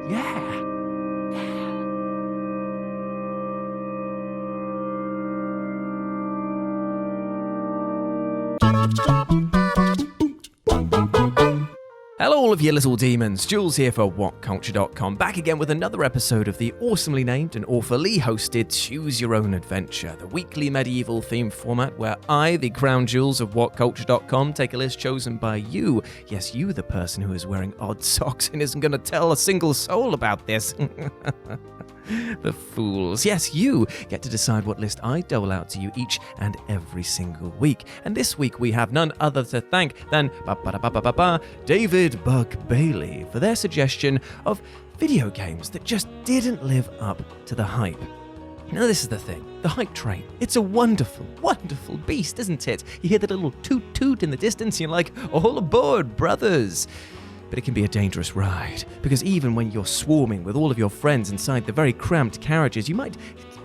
Yeah. Hello all of you little demons, Jules here for WhatCulture.com, back again with another episode of the awesomely named and awfully hosted Choose Your Own Adventure, the weekly medieval themed format where I, the crown jewels of WhatCulture.com, take a list chosen by you. Yes, you, the person who is wearing odd socks and isn't going to tell a single soul about this. The fools. Yes, you get to decide what list I dole out to you each and every single week. And this week we have none other to thank than David Buck Bailey for their suggestion of video games that just didn't live up to the hype. Now this is the thing, the hype train, it's a wonderful, wonderful beast, isn't it? You hear the little toot toot in the distance and you're like, all aboard, brothers. But it can be a dangerous ride, because even when you're swarming with all of your friends inside the very cramped carriages, you might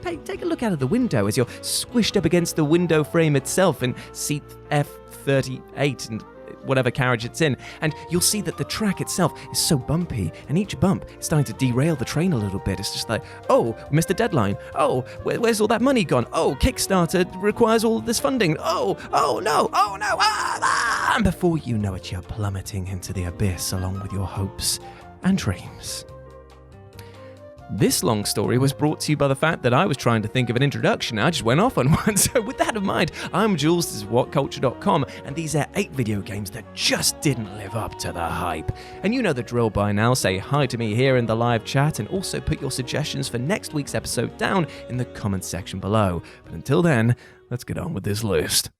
take a look out of the window as you're squished up against the window frame itself in seat F38 and whatever carriage it's in, and you'll see that the track itself is so bumpy, and each bump is starting to derail the train a little bit. It's just like, oh, we missed a deadline. Oh, where's all that money gone? Oh, Kickstarter requires all this funding. Oh no, ah! And before you know it, you're plummeting into the abyss along with your hopes and dreams. This long story was brought to you by the fact that I was trying to think of an introduction and I just went off on one. So with that in mind, I'm Jules, this is WhatCulture.com, and these are 8 video games that just didn't live up to the hype. And you know the drill by now. Say hi to me here in the live chat and also put your suggestions for next week's episode down in the comments section below. But until then, let's get on with this list.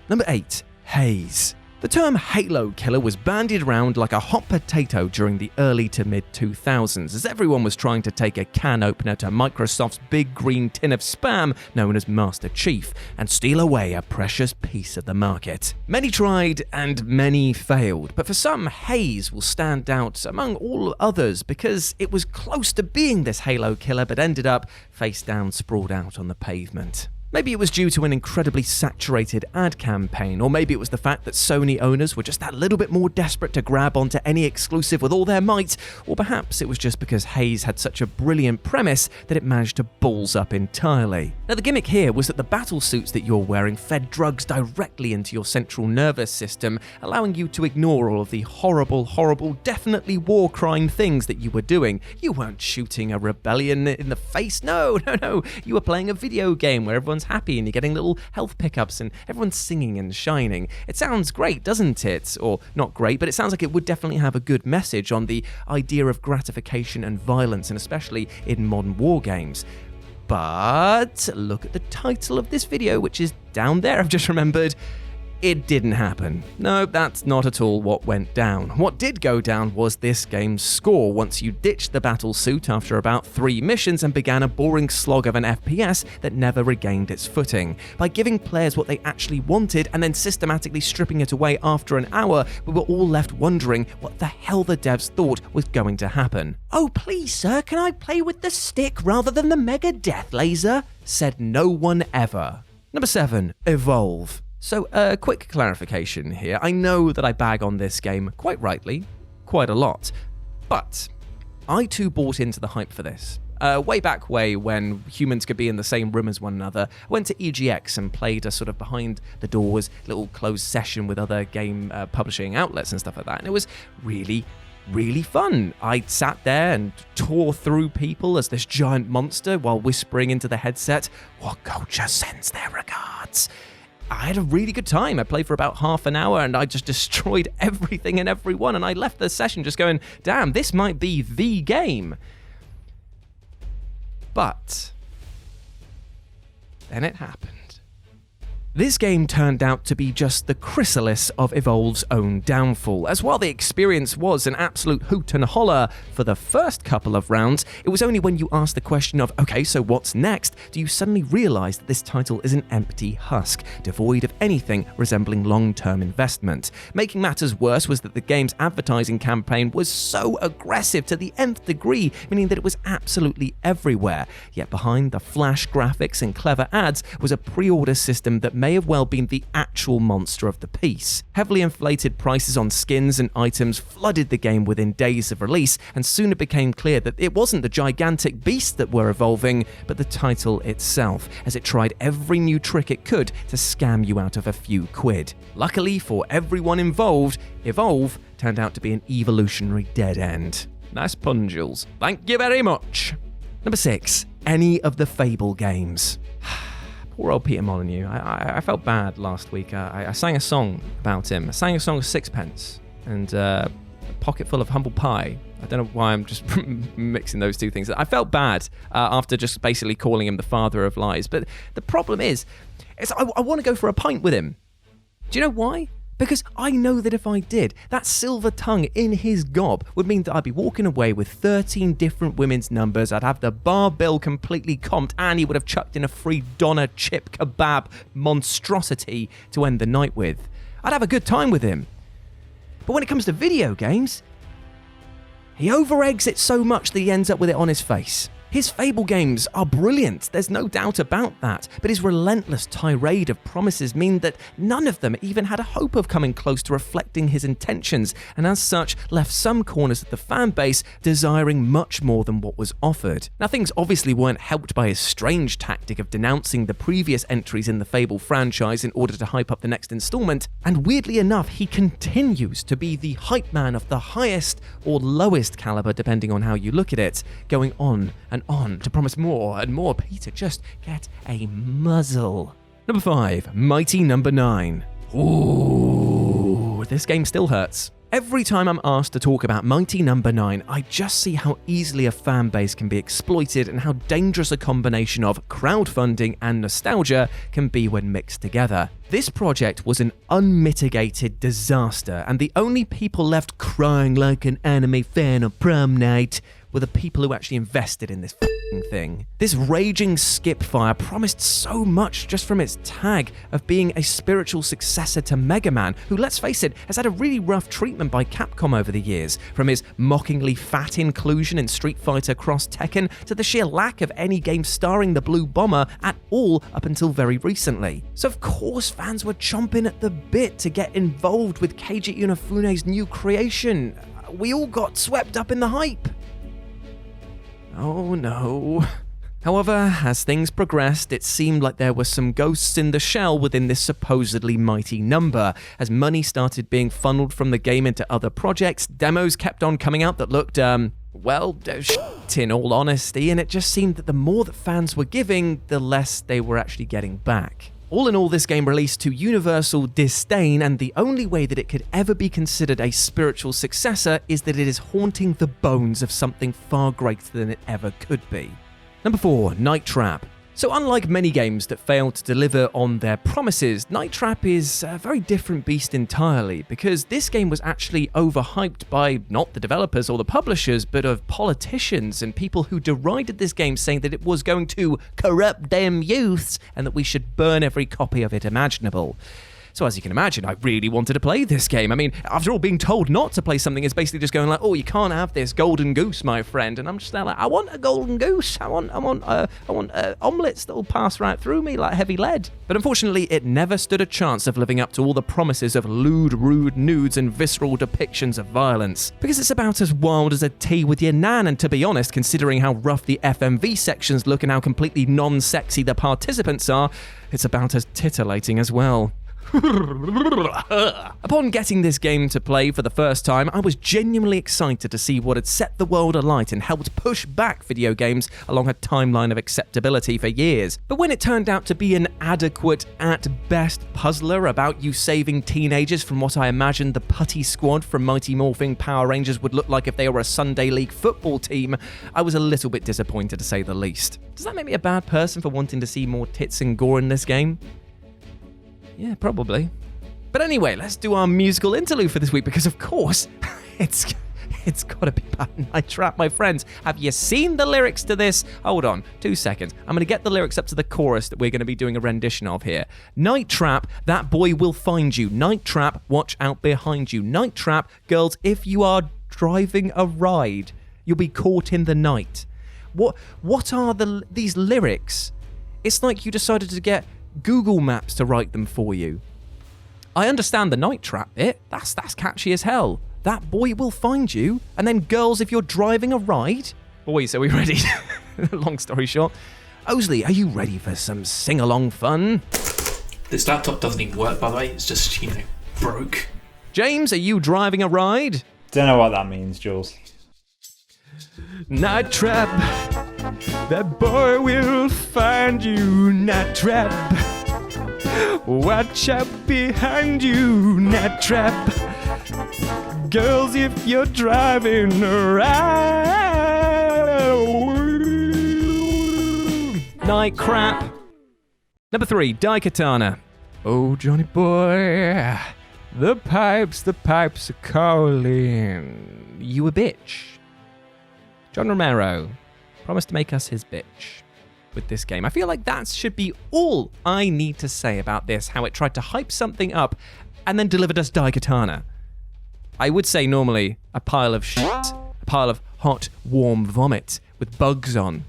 Number 8, Haze. The term Halo killer was bandied around like a hot potato during the early to mid-2000s as everyone was trying to take a can opener to Microsoft's big green tin of spam known as Master Chief and steal away a precious piece of the market. Many tried and many failed, but for some, Haze will stand out among all others because it was close to being this Halo killer but ended up face down sprawled out on the pavement. Maybe it was due to an incredibly saturated ad campaign, or maybe it was the fact that Sony owners were just that little bit more desperate to grab onto any exclusive with all their might, or perhaps it was just because Haze had such a brilliant premise that it managed to balls up entirely. Now the gimmick here was that the battle suits that you're wearing fed drugs directly into your central nervous system, allowing you to ignore all of the horrible, definitely war crime things that you were doing. You weren't shooting a rebellion in the face, no, you were playing a video game where everyone's happy and you're getting little health pickups and everyone's singing and shining. It sounds great, doesn't it? Or not great, but it sounds like it would definitely have a good message on the idea of gratification and violence, and especially in modern war games. But look at the title of this video, which is down there, I've just remembered. It didn't happen. No, that's not at all what went down. What did go down was this game's score once you ditched the battle suit after about 3 missions and began a boring slog of an FPS that never regained its footing. By giving players what they actually wanted and then systematically stripping it away after an hour, we were all left wondering what the hell the devs thought was going to happen. "Oh please sir, can I play with the stick rather than the mega death laser?" said no one ever. Number 7, Evolve. So, quick clarification here. I know that I bag on this game, quite rightly, quite a lot, but I too bought into the hype for this. Way back when humans could be in the same room as one another, I went to EGX and played a sort of behind the doors little closed session with other game publishing outlets and stuff like that, and it was really fun. I sat there and tore through people as this giant monster while whispering into the headset, "WhatCulture sends their regards." I had a really good time. I played for about half an hour and I just destroyed everything and everyone, and I left the session just going, damn, this might be the game. But then it happened. This game turned out to be just the chrysalis of Evolve's own downfall, as while the experience was an absolute hoot and holler for the first couple of rounds, it was only when you asked the question of, okay, so what's next, do you suddenly realise that this title is an empty husk, devoid of anything resembling long-term investment. Making matters worse was that the game's advertising campaign was so aggressive to the nth degree, meaning that it was absolutely everywhere. Yet behind the flash graphics and clever ads was a pre-order system that may have well been the actual monster of the piece. Heavily inflated prices on skins and items flooded the game within days of release, and soon it became clear that it wasn't the gigantic beasts that were evolving, but the title itself, as it tried every new trick it could to scam you out of a few quid. Luckily for everyone involved, Evolve turned out to be an evolutionary dead end. Nice pun, Jules. Thank you very much. Number 6. Any of the Fable games. Poor old Peter Molyneux. I felt bad last week. I sang a song about him. I sang a song of Sixpence and a pocket full of humble pie. I don't know why I'm just mixing those two things. I felt bad after just basically calling him the father of lies. But the problem is I want to go for a pint with him. Do you know why? Because I know that if I did, that silver tongue in his gob would mean that I'd be walking away with 13 different women's numbers, I'd have the bar bill completely comped, and he would have chucked in a free doner chip kebab monstrosity to end the night with. I'd have a good time with him. But when it comes to video games, he over-eggs it so much that he ends up with it on his face. His Fable games are brilliant, there's no doubt about that, but his relentless tirade of promises mean that none of them even had a hope of coming close to reflecting his intentions, and as such left some corners of the fan base desiring much more than what was offered. Now, things obviously weren't helped by his strange tactic of denouncing the previous entries in the Fable franchise in order to hype up the next installment, and weirdly enough, he continues to be the hype man of the highest or lowest caliber depending on how you look at it, going on and on to promise more and more. Peter, just get a muzzle. Number 5, Mighty Number 9. Ooh, this game still hurts. Every time I'm asked to talk about Mighty Number 9, I just see how easily a fan base can be exploited and how dangerous a combination of crowdfunding and nostalgia can be when mixed together. This project was an unmitigated disaster, and the only people left crying like an anime fan on prom night were the people who actually invested in this thing. This raging skipfire promised so much just from its tag of being a spiritual successor to Mega Man, who, let's face it, has had a really rough treatment by Capcom over the years, from his mockingly fat inclusion in Street Fighter Cross Tekken to the sheer lack of any game starring the Blue Bomber at all up until very recently. So of course fans were chomping at the bit to get involved with Keiji Inafune's new creation. We all got swept up in the hype. Oh no. However, as things progressed, it seemed like there were some ghosts in the shell within this supposedly mighty number. As money started being funneled from the game into other projects, demos kept on coming out that looked, shit in all honesty, and it just seemed that the more that fans were giving, the less they were actually getting back. All in all, this game released to universal disdain, and the only way that it could ever be considered a spiritual successor is that it is haunting the bones of something far greater than it ever could be. Number 4, Night Trap. So unlike many games that failed to deliver on their promises, Night Trap is a very different beast entirely, because this game was actually overhyped by not the developers or the publishers, but of politicians and people who derided this game, saying that it was going to corrupt them youths and that we should burn every copy of it imaginable. So as you can imagine, I really wanted to play this game. I mean, after all, being told not to play something is basically just going like, oh, you can't have this golden goose, my friend. And I'm just there like, I want a golden goose. I want omelets that will pass right through me like heavy lead. But unfortunately, it never stood a chance of living up to all the promises of lewd, rude nudes and visceral depictions of violence. Because it's about as wild as a tea with your nan, and to be honest, considering how rough the FMV sections look and how completely non-sexy the participants are, it's about as titillating as well. Upon getting this game to play for the first time, I was genuinely excited to see what had set the world alight and helped push back video games along a timeline of acceptability for years. But when it turned out to be an adequate, at best, puzzler about you saving teenagers from what I imagined the putty squad from Mighty Morphin Power Rangers would look like if they were a Sunday League football team, I was a little bit disappointed, to say the least. Does that make me a bad person for wanting to see more tits and gore in this game? Yeah, probably. But anyway, let's do our musical interlude for this week, because of course, it's got to be about Night Trap, my friends. Have you seen the lyrics to this? Hold on, 2 seconds. I'm going to get the lyrics up to the chorus that we're going to be doing a rendition of here. Night Trap, that boy will find you. Night Trap, watch out behind you. Night Trap, girls, if you are driving a ride, you'll be caught in the night. What are these lyrics? It's like you decided to get Google Maps to write them for you. I understand the night trap bit. That's catchy as hell. That boy will find you. And then girls, if you're driving a ride. Boys, are we ready? Long story short. Osley, are you ready for some sing-along fun? This laptop doesn't even work, by the way. It's just, broke. James, are you driving a ride? Don't know what that means, Jules. Night trap. That boy will find you. Night trap. Watch out behind you, Nat Trap. Girls, if you're driving around. Night crap. Number 3, Daikatana. Oh, Johnny boy, the pipes are calling. You a bitch. John Romero promised to make us his bitch with this game. I feel like that should be all I need to say about this, how it tried to hype something up and then delivered us Daikatana. I would say normally a pile of shit, a pile of hot, warm vomit with bugs on.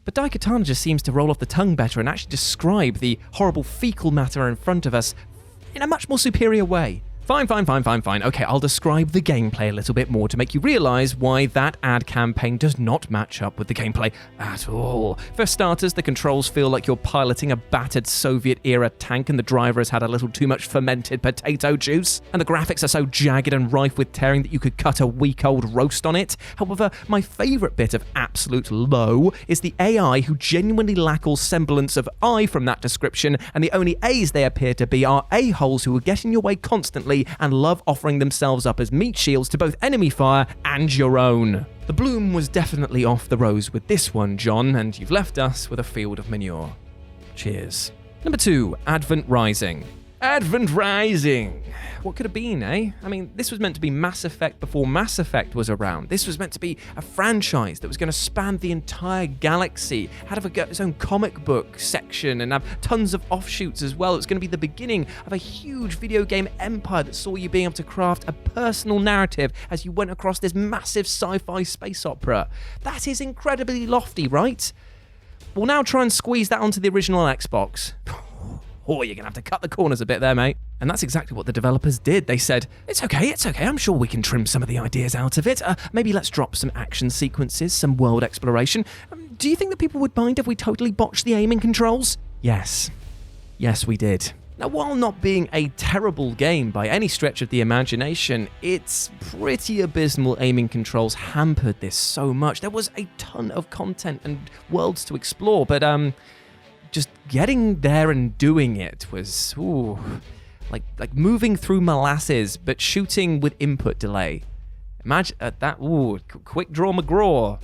But Daikatana just seems to roll off the tongue better and actually describe the horrible fecal matter in front of us in a much more superior way. Fine. Okay, I'll describe the gameplay a little bit more to make you realise why that ad campaign does not match up with the gameplay at all. For starters, the controls feel like you're piloting a battered Soviet-era tank and the driver has had a little too much fermented potato juice, and the graphics are so jagged and rife with tearing that you could cut a week-old roast on it. However, my favourite bit of absolute low is the AI who genuinely lack all semblance of I from that description, and the only A's they appear to be are a-holes who will get in your way constantly and love offering themselves up as meat shields to both enemy fire and your own. The bloom was definitely off the rose with this one, John, and you've left us with a field of manure. Cheers. Number 2, Advent Rising. Advent Rising! What could have been, eh? I mean, this was meant to be Mass Effect before Mass Effect was around. This was meant to be a franchise that was going to span the entire galaxy, had its own comic book section, and have tons of offshoots as well. It's going to be the beginning of a huge video game empire that saw you being able to craft a personal narrative as you went across this massive sci-fi space opera. That is incredibly lofty, right? We'll now try and squeeze that onto the original Xbox. Oh, you're going to have to cut the corners a bit there, mate. And that's exactly what the developers did. They said, it's okay, I'm sure we can trim some of the ideas out of it. Maybe let's drop some action sequences, some world exploration. Do you think that people would mind if we totally botched the aiming controls? Yes. Yes, we did. Now, while not being a terrible game by any stretch of the imagination, its pretty abysmal aiming controls hampered this so much. There was a ton of content and worlds to explore, but just getting there and doing it was, like moving through molasses, but shooting with input delay. Imagine that, quick draw McGraw,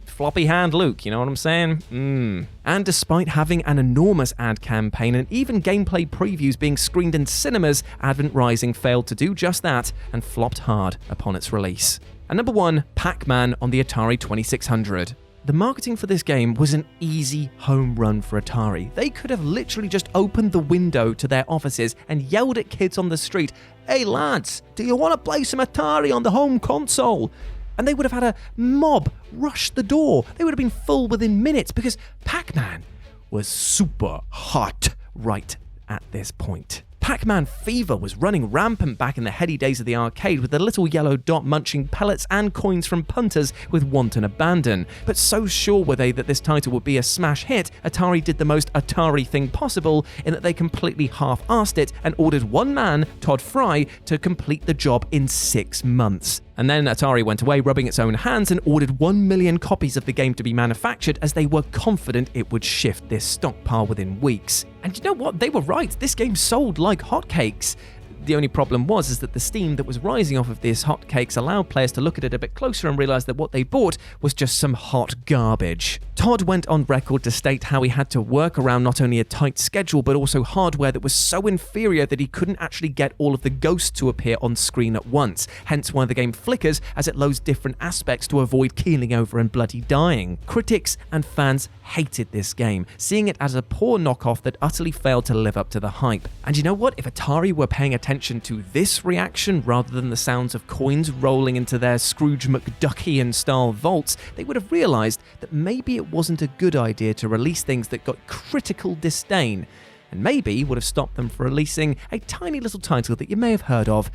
floppy hand Luke, you know what I'm saying? And despite having an enormous ad campaign and even gameplay previews being screened in cinemas, Advent Rising failed to do just that and flopped hard upon its release. And number 1, Pac-Man on the Atari 2600. The marketing for this game was an easy home run for Atari. They could have literally just opened the window to their offices and yelled at kids on the street, "Hey lads, do you want to play some Atari on the home console?" And they would have had a mob rush the door. They would have been full within minutes because Pac-Man was super hot right at this point. Pac-Man fever was running rampant back in the heady days of the arcade, with the little yellow dot munching pellets and coins from punters with wanton abandon. But so sure were they that this title would be a smash hit, Atari did the most Atari thing possible in that they completely half-arsed it and ordered one man, Todd Fry, to complete the job in 6 months. And then Atari went away rubbing its own hands and ordered 1 million copies of the game to be manufactured as they were confident it would shift this stockpile within weeks. And you know what? They were right. This game sold like hotcakes. The only problem was that the steam that was rising off of these hotcakes allowed players to look at it a bit closer and realize that what they bought was just some hot garbage. Todd went on record to state how he had to work around not only a tight schedule but also hardware that was so inferior that he couldn't actually get all of the ghosts to appear on screen at once, hence why the game flickers as it loads different aspects to avoid keeling over and bloody dying. Critics and fans hated this game, seeing it as a poor knockoff that utterly failed to live up to the hype. And you know what? If Atari were paying attention to this reaction rather than the sounds of coins rolling into their Scrooge McDuckian style vaults, they would have realized that maybe it wasn't a good idea to release things that got critical disdain. and maybe would have stopped them from releasing a tiny little title that you may have heard of,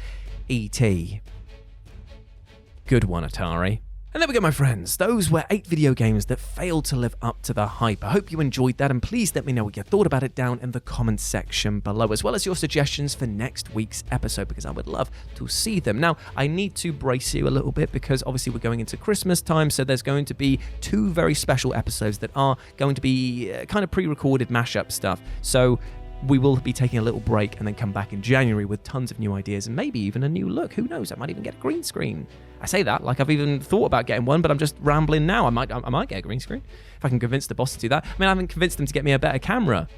E.T. Good one, Atari. And there we go, my friends. Those were 8 video games that failed to live up to the hype. I hope you enjoyed that, and please let me know what you thought about it down in the comments section below, as well as your suggestions for next week's episode, because I would love to see them. Now, I need to brace you a little bit, because obviously we're going into Christmas time, so there's going to be 2 very special episodes that are going to be kind of pre-recorded mashup stuff. So we will be taking a little break and then come back in January with tons of new ideas and maybe even a new look. Who knows? I might even get a green screen. I say that like I've even thought about getting one, but I'm just rambling now. I might get a green screen if I can convince the boss to do that. I mean, I haven't convinced them to get me a better camera.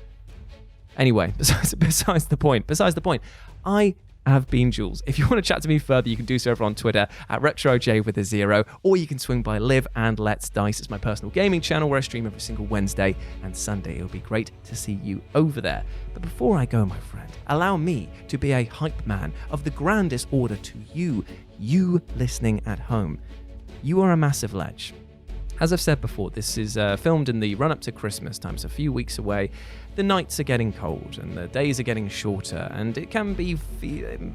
Anyway, besides the point, I have been Jules. If you want to chat to me further, you can do so over on Twitter at RetroJ with a 0, or you can swing by Live and Let's Dice. It's my personal gaming channel where I stream every single Wednesday and Sunday. It would be great to see you over there. But before I go, my friend, allow me to be a hype man of the grandest order to you listening at home. You are a massive ledge. As I've said before, this is filmed in the run-up to Christmas time, so a few weeks away. The nights are getting cold and the days are getting shorter, and it can be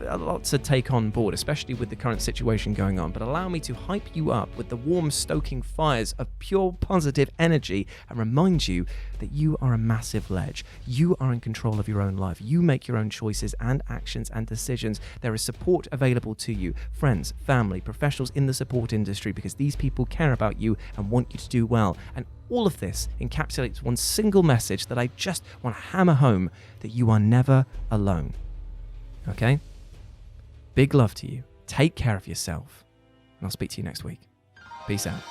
a lot to take on board, especially with the current situation going on. But allow me to hype you up with the warm, stoking fires of pure positive energy and remind you that you are a massive ledge. You are in control of your own life. You make your own choices and actions and decisions. There is support available to you, friends, family, professionals in the support industry, because these people care about you and want you to do well. And all of this encapsulates one single message that I just want to hammer home, that you are never alone. Okay? Big love to you. Take care of yourself. And I'll speak to you next week. Peace out.